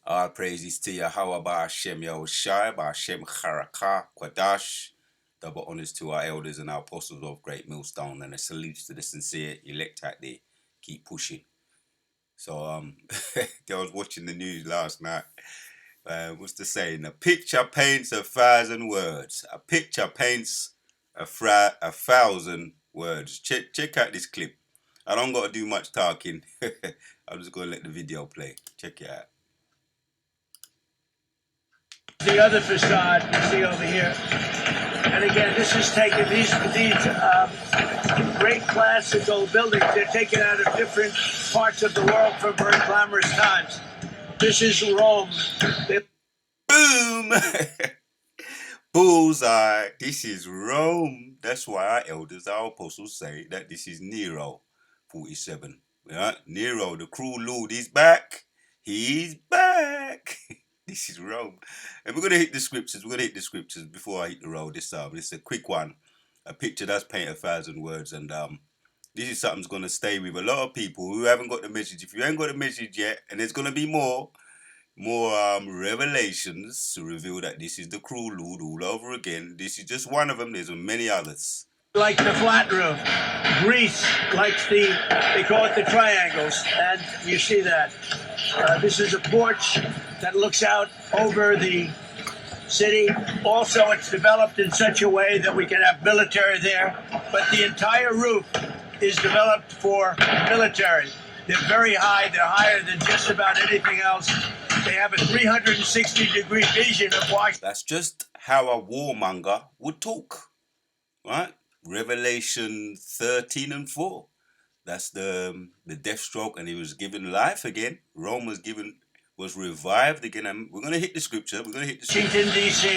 All praises to Yahweh Ba'Shem Yahushai, Ba'Shem Charaka, Kwadash. Double honors to our elders and our apostles of Great Millstone, and a salute to the sincere elect out there. Keep pushing. So, I was watching the news last night. What's the saying? A picture paints 1,000 words. A picture paints 1,000 words. Check out this clip. I don't got to do much talking. I'm just going to let the video play. Check it out. The other facade you see over here, and again, this is taken. These great classical buildings. They're taken out of different parts of the world from very glamorous times. This is Rome. Boom! Bullseye. This is Rome. That's why our elders, our apostles say that this is Nero, 47. Right? Nero, the cruel lord, is back. He's back. This is Rome. And we're going to hit the scriptures. We're going to hit the scriptures before I hit the road this time. This is a quick one. A picture does paint 1,000 words. And this is something that's going to stay with a lot of people who haven't got the message. If you ain't got the message yet, and there's going to be more revelations to reveal that this is the cruel Lord all over again. This is just one of them. There's many others. Like the flat roof. Greece likes they call it the triangles, and you see that. This is a porch that looks out over the city. Also, it's developed in such a way that we can have military there, but the entire roof is developed for military. They're very high. They're higher than just about anything else. They have a 360-degree vision of Washington. That's just how a warmonger would talk, right? Revelation 13 and 4. That's the death stroke, and he was given life again. Rome was revived again. And we're going to hit the scripture. Washington, D.C.,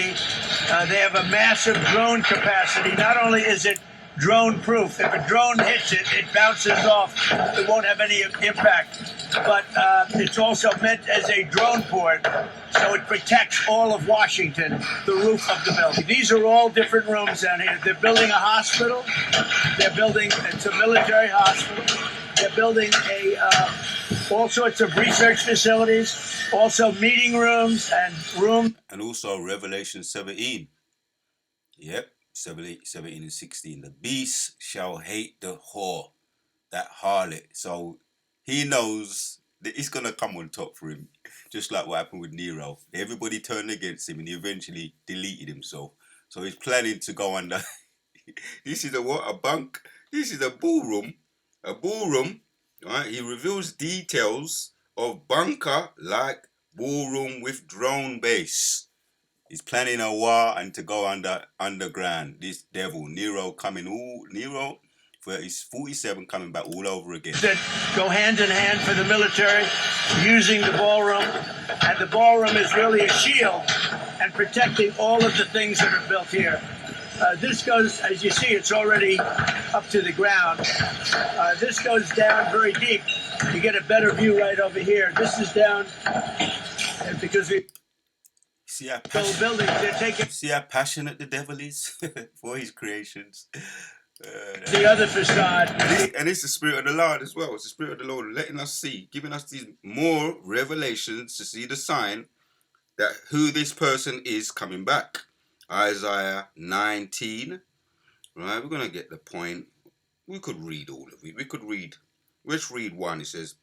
they have a massive drone capacity. Not only is it drone proof, if a drone hits it, it bounces off. It won't have any impact. But it's also meant as a drone port, so it protects all of Washington, the roof of the building. These are all different rooms down here. They're building a hospital. It's a military hospital. They're building all sorts of research facilities, also meeting rooms and rooms. And also Revelation 17. Yep, 17 and 16. The beast shall hate the whore, that harlot. So he knows that it's going to come on top for him, just like what happened with Nero. Everybody turned against him and he eventually deleted himself. So he's planning to go under. This is a bunk. This is a ballroom. A ballroom, right? He reveals details of bunker like ballroom with drone base. He's planning a war and to go underground. This devil, Nero, for his 47 coming back all over again. That go hand in hand for the military, using the ballroom. And the ballroom is really a shield and protecting all of the things that are built here. This goes, as you see, it's already up to the ground. This goes down very deep. You get a better view right over here. This is down because we see how passionate the devil is for his creations. The other facade. And it's the Spirit of the Lord as well. It's the Spirit of the Lord letting us see, giving us these more revelations to see the sign that who this person is coming back. Isaiah 19. Right, we're going to get the point. We could read all of it. Let's read one. It says,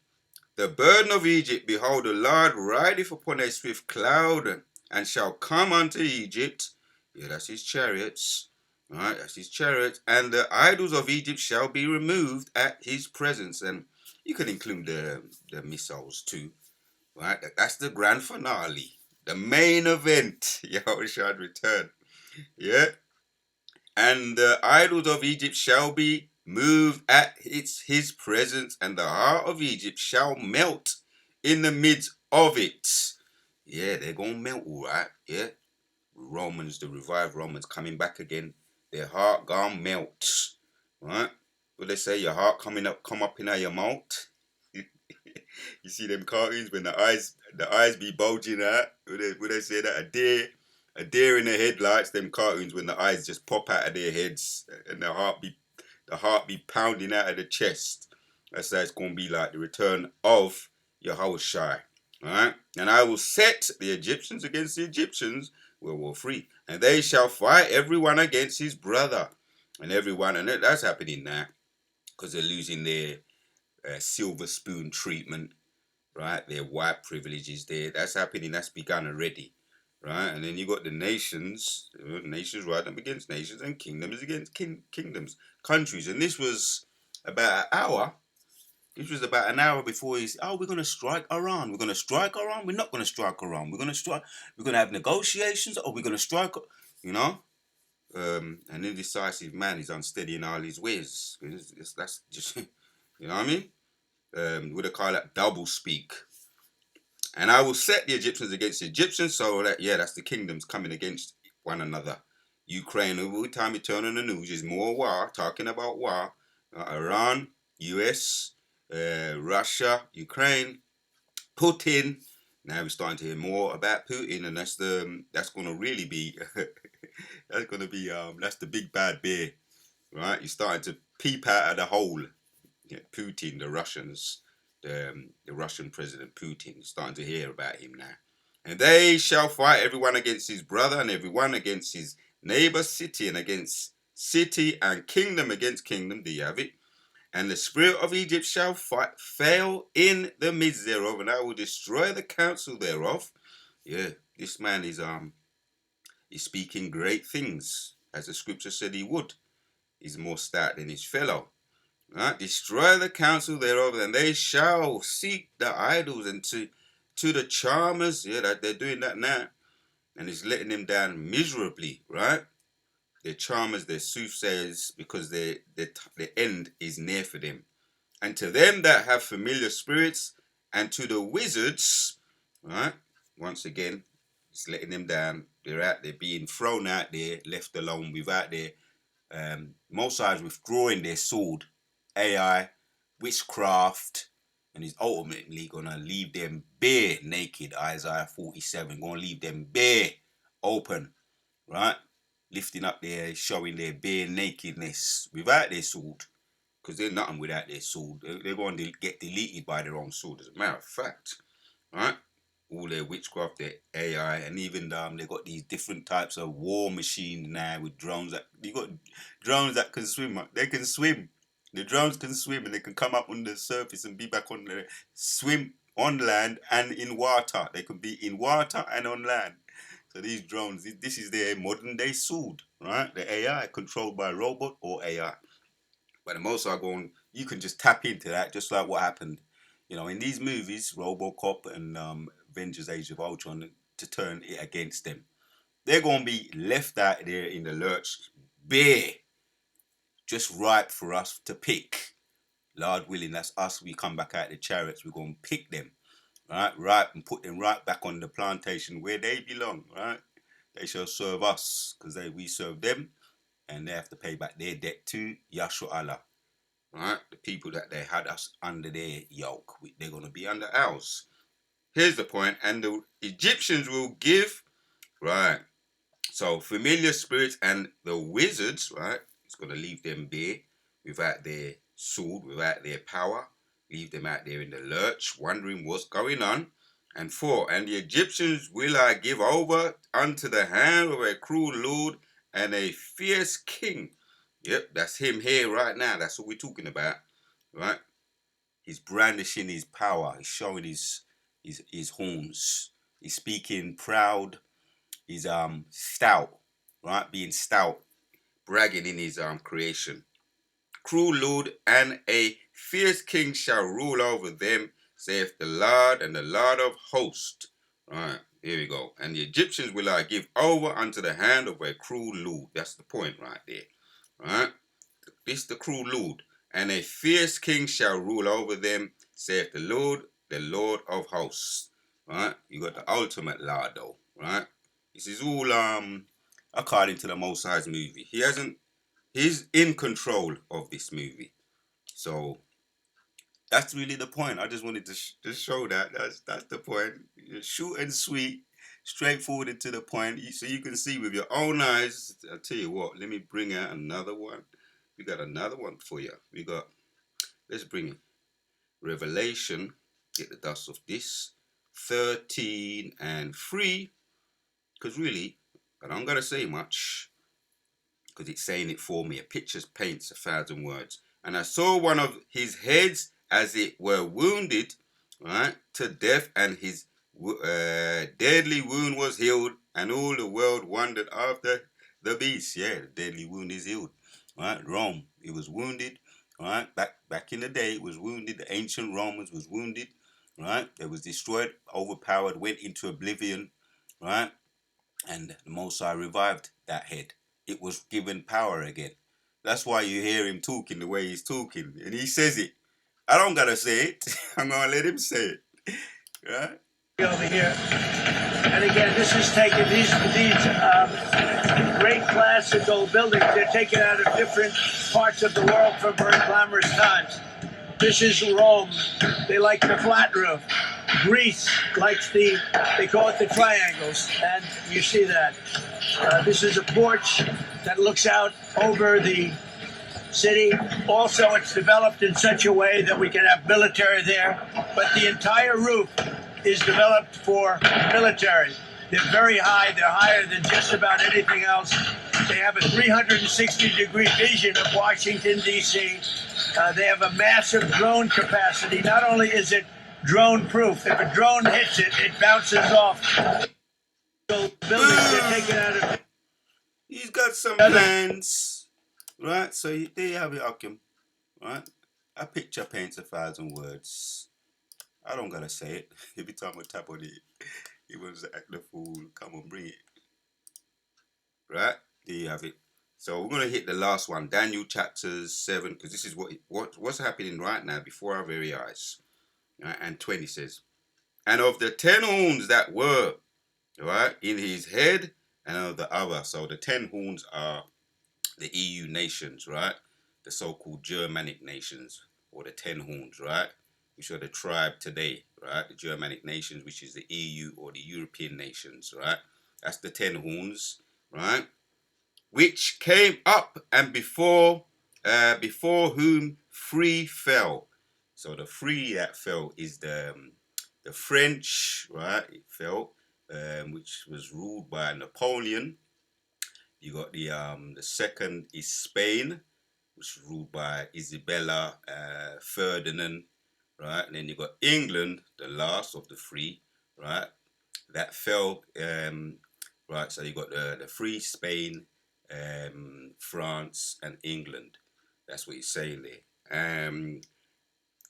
the burden of Egypt, behold, the Lord rideth upon a swift cloud, and shall come unto Egypt. Yeah, that's his chariots. Right, that's his chariots. And the idols of Egypt shall be removed at his presence. And you can include the missiles too. Right, that's the grand finale. The main event. Yahushua return. Yeah. And the idols of Egypt shall be moved at his presence, and the heart of Egypt shall melt in the midst of it. Yeah, they're going to melt all right. Yeah. Romans, the revived Romans coming back again. Their heart gone melt. Right? What they say, your heart come up in your mouth. You see them cartoons when the eyes be bulging out. Would they say that? A deer in the headlights, them cartoons when the eyes just pop out of their heads and the heart be pounding out of the chest. That's how it's going to be like the return of Yahushua. Right? And I will set the Egyptians against the Egyptians, World War III, and they shall fight everyone against his brother. And everyone, and that's happening now because they're losing their silver spoon treatment, right? Their white privileges there. That's happening, that's begun already, right? And then you got the nations, nations right up against nations, and kingdoms against kingdoms, countries. And this was about an hour. This was about an hour before he's, oh, we're going to strike Iran. We're going to strike Iran. We're not going to strike Iran. We're going to strike. We're going to have negotiations, or we're going to strike. You know, an indecisive man is unsteady in all his ways. That's just, you know what I mean? Would they call that double speak? And I will set the Egyptians against the Egyptians, so that that's the kingdoms coming against one another. Ukraine, every time you turn on the news, is more war, talking about war. Iran, US, Russia, Ukraine, Putin. Now we're starting to hear more about Putin, and that's going to really be that's the big bad bear, right? You're starting to peep out of the hole. Putin, the Russians, the Russian President Putin, you're starting to hear about him now. And they shall fight everyone against his brother, and everyone against his neighbor city, and against city and kingdom against kingdom. Do you have it? And the spirit of Egypt shall fail in the midst thereof, and I will destroy the counsel thereof. Yeah, this man is speaking great things, as the scripture said he would. He's more stout than his fellow. Right? Destroy the counsel thereof, and they shall seek the idols and to the charmers. Yeah, that they're doing that now, and it's letting them down miserably, right? They're charmers, they're soothsayers, because the end is near for them. And to them that have familiar spirits, and to the wizards, right? Once again, it's letting them down. They're out there being thrown out there, left alone without their Mosai's withdrawing their sword, AI, witchcraft, and he's ultimately gonna leave them bare naked. Isaiah 47, gonna leave them bare open, right? Lifting up their, showing their bare nakedness without their sword, because they're nothing without their sword. They're going to get deleted by their own sword, as a matter of fact, right? All their witchcraft, their AI, and even they got these different types of war machines now with drones. That you got drones that can swim. They can swim. The drones can swim, and they can come up on the surface and be back on the swim on land and in water. They can be in water and on land. So these drones, this is their modern day sword, right? The AI controlled by robot or AI. But the most are going, you can just tap into that, just like what happened, in these movies, RoboCop and Avengers: Age of Ultron, to turn it against them. They're going to be left out there in the lurch, bare, just ripe for us to pick. Lord willing, that's us. We come back out the chariots. We're going to pick them, right, and put them right back on the plantation where they belong, right. They shall serve us because we serve them, and they have to pay back their debt to Yahshua Allah. Right? The people that they had us under their yoke, they're going to be under ours. Here's the point, and the Egyptians will give, right? So familiar spirits and the wizards, right? It's going to leave them bare without their sword, without their power, leave them out there in the lurch, wondering what's going on. And 4, and the Egyptians will I give over unto the hand of a cruel lord and a fierce king. Yep, that's him here right now. That's what we're talking about, right? He's brandishing his power. He's showing his horns. He's speaking proud. He's stout, right? Being stout, bragging in his creation. Cruel lord and a fierce king shall rule over them, saith the Lord, and the Lord of hosts. Right, here we go. And the Egyptians will I give over unto the hand of a cruel lord. That's the point right there. Right? This the cruel lord. And a fierce king shall rule over them, saith the Lord of hosts. Right? You got the ultimate Lord though, right? This is all according to the Most High's movie. He's in control of this movie. So that's really the point. I just wanted to just show that. That's the point. Short and sweet, straightforward and to the point, so you can see with your own eyes. I'll tell you what. Let me bring out another one. We got another one for you. Let's bring Revelation. Get the dust of this. 13 and 3, because really, I don't gotta say much, because it's saying it for me. A picture paints 1,000 words. And I saw one of his heads as it were wounded, right, to death, and his deadly wound was healed, and all the world wondered after the beast. Yeah, the deadly wound is healed. Right, Rome, it was wounded. Right, back in the day, it was wounded. The ancient Romans was wounded. Right, it was destroyed, overpowered, went into oblivion. Right, and the Most High revived that head. It was given power again. That's why you hear him talking the way he's talking, and he says it. I don't gotta say it. I'm gonna let him say it. Right? Over here. And again, this is taken, these great classical buildings, they're taken out of different parts of the world from very glamorous times. This is Rome. They like the flat roof. Greece likes they call it the triangles, and you see that. This is a porch that looks out over the city. Also, it's developed in such a way that we can have military there, but the entire roof is developed for military. They're very high. They're higher than just about anything else. They have a 360-degree vision of Washington, D.C. They have a massive drone capacity. Not only is it drone-proof, if a drone hits it, it bounces off. So buildings are taken out of... He's got some plans. Right? So there you have it, Akim. Right? A picture paints 1,000 words. I don't gotta say it. Every time I tap on it, he wants to act the fool. Come on, bring it. Right? There you have it. So we're gonna hit the last one, Daniel chapter 7, because this is what's happening right now before our very eyes. Right? And 20 says, and of the 10 horns that were right in his head, and of the other. So the 10 horns are the EU nations, right? The so-called Germanic nations, or the 10 horns, right? Which are the tribe today, right? The Germanic nations, which is the EU or the European nations, right? That's the 10 horns, right? Which came up, and before whom 3 fell. So the 3 that fell is the French, right? It fell, which was ruled by Napoleon. You got the second is Spain, which was ruled by Isabella Ferdinand, right? And then you got England, the last of the 3, right? That fell, right? So you got the 3, Spain, France, and England. That's what he's saying there.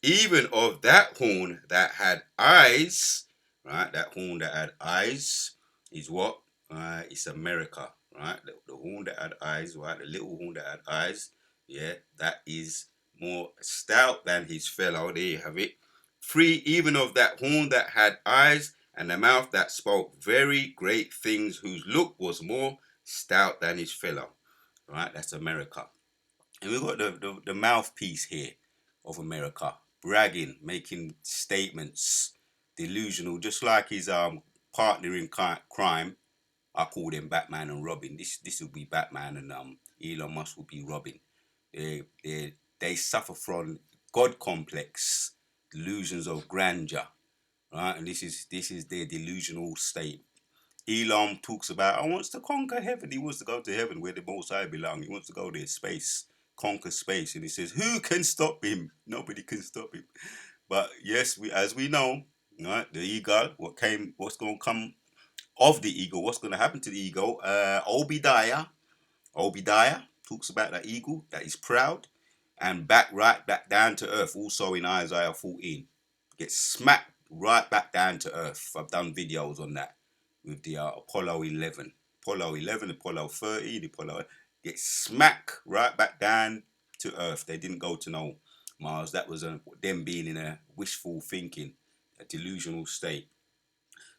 Even of that horn that had eyes, right? That horn that had eyes is what? It's America, right? The horn that had eyes, right? The little horn that had eyes, yeah, that is more stout than his fellow. There you have it. 3, even of that horn that had eyes, and the mouth that spoke very great things, whose look was more stout than his fellow. Right? That's America. And we've got the mouthpiece here of America, bragging, making statements, delusional, just like his partner in crime. I call them Batman and Robin. This will be Batman, and Elon Musk will be Robin. They suffer from God complex, delusions of grandeur, right? And this is their delusional state. Elon talks about, I wants to conquer heaven. He wants to go to heaven where the Most High belong. He wants to go there, space, conquer space. And he says, who can stop him? Nobody can stop him. But yes, as we know, right, the eagle, what's going to come of the eagle, what's going to happen to the eagle? Obadiah talks about that eagle that is proud and right back down to earth. Also in Isaiah 14, gets smacked right back down to earth. I've done videos on that with the Apollo 11, Apollo 13, Apollo get smacked right back down to earth. They didn't go to no Mars. That was them being in a wishful thinking, a delusional state.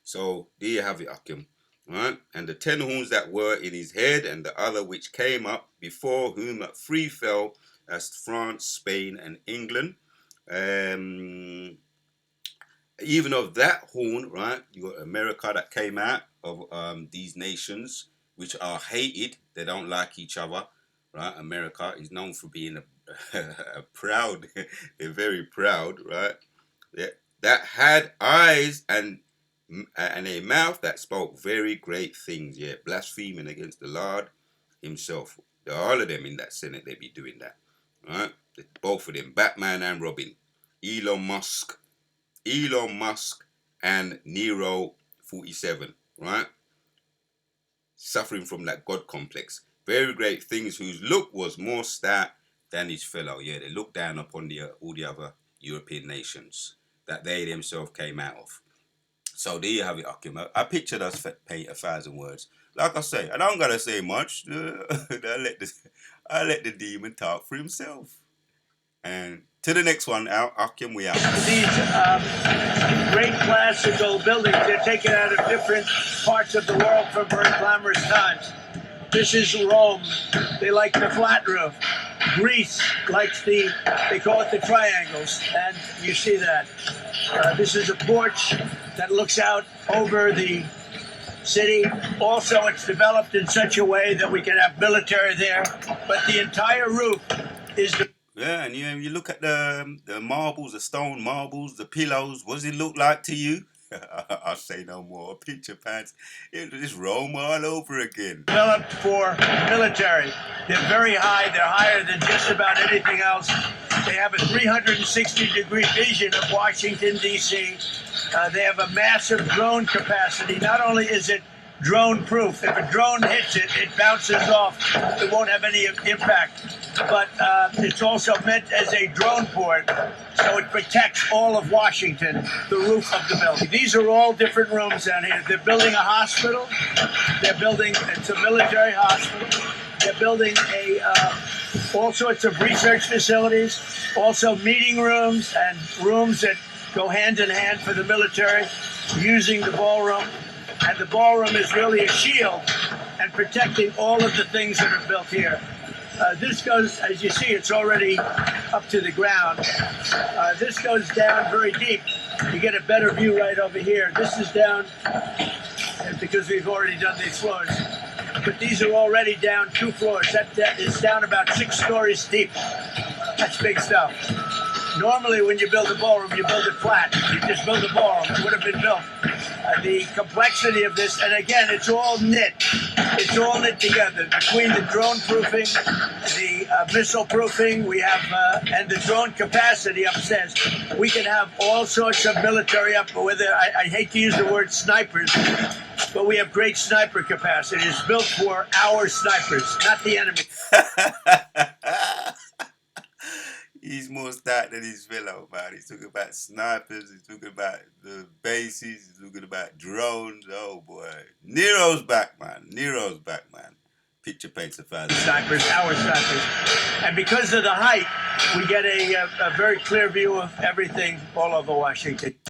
So there you have it, Akim. Right? And the 10 horns that were in his head, and the other which came up, before whom 3 fell, as France, Spain, and England. Even of that horn, right? You got America that came out of these nations, which are hated. They don't like each other, right? America is known for being a proud. They're very proud, right? That had eyes, and and a mouth that spoke very great things, yeah, blaspheming against the Lord himself. All of them in that Senate, they be doing that, right? Both of them, Batman and Robin, Elon Musk, Elon Musk and Nero 47, right? Suffering from that God complex. Very great things whose look was more stout than his fellow. Yeah, they looked down upon all the other European nations that they themselves came out of. So there you have it, Akim. I pictured us paint 1,000 words. Like I say, I don't gotta say much. I let the demon talk for himself. And to the next one, Akim, we out. These great classical buildings, they're taken out of different parts of the world from very glamorous times. This is Rome. They like the flat roof. Greece likes they call it the triangles, and you see that. This is a porch that looks out over the city. Also, it's developed in such a way that we can have military there, but the entire roof is the Yeah, and you look at the marbles, the stone marbles, the pillows. What does it look like to you? I'll say no more. Picture pants. It just Rome all over again. developed for military. They're very high. They're higher than just about anything else. They have a 360-degree vision of Washington, D.C. They have a massive drone capacity. Not only is it drone-proof, if a drone hits it, it bounces off. It won't have any impact. But it's also meant as a drone port, so it protects all of Washington, the roof of the building. These are all different rooms down here. They're building a hospital. It's a military hospital. They're building all sorts of research facilities, also meeting rooms and rooms that go hand in hand for the military, using the ballroom. And the ballroom is really a shield and protecting all of the things that are built here. This goes, as you see, it's already up to the ground. This goes down very deep. You get a better view right over here. This is down because we've already done these floors. But these are already down 2 floors. That is down about 6 stories deep. That's big stuff. Normally, when you build a ballroom, you build it flat. You just build a ballroom. It would have been built. The complexity of this, and again, it's all knit. It's all knit together between the drone proofing, the missile proofing, we have, and the drone capacity upstairs. We can have all sorts of military up, whether I hate to use the word snipers, but we have great sniper capacity. It's built for our snipers, not the enemy. He's more stout than his fellow, man. He's talking about snipers, he's talking about the bases, he's talking about drones. Oh boy. Nero's back, man. Nero's back, man. Picture paints 1,000. Snipers, our snipers. And because of the height, we get a very clear view of everything all over Washington.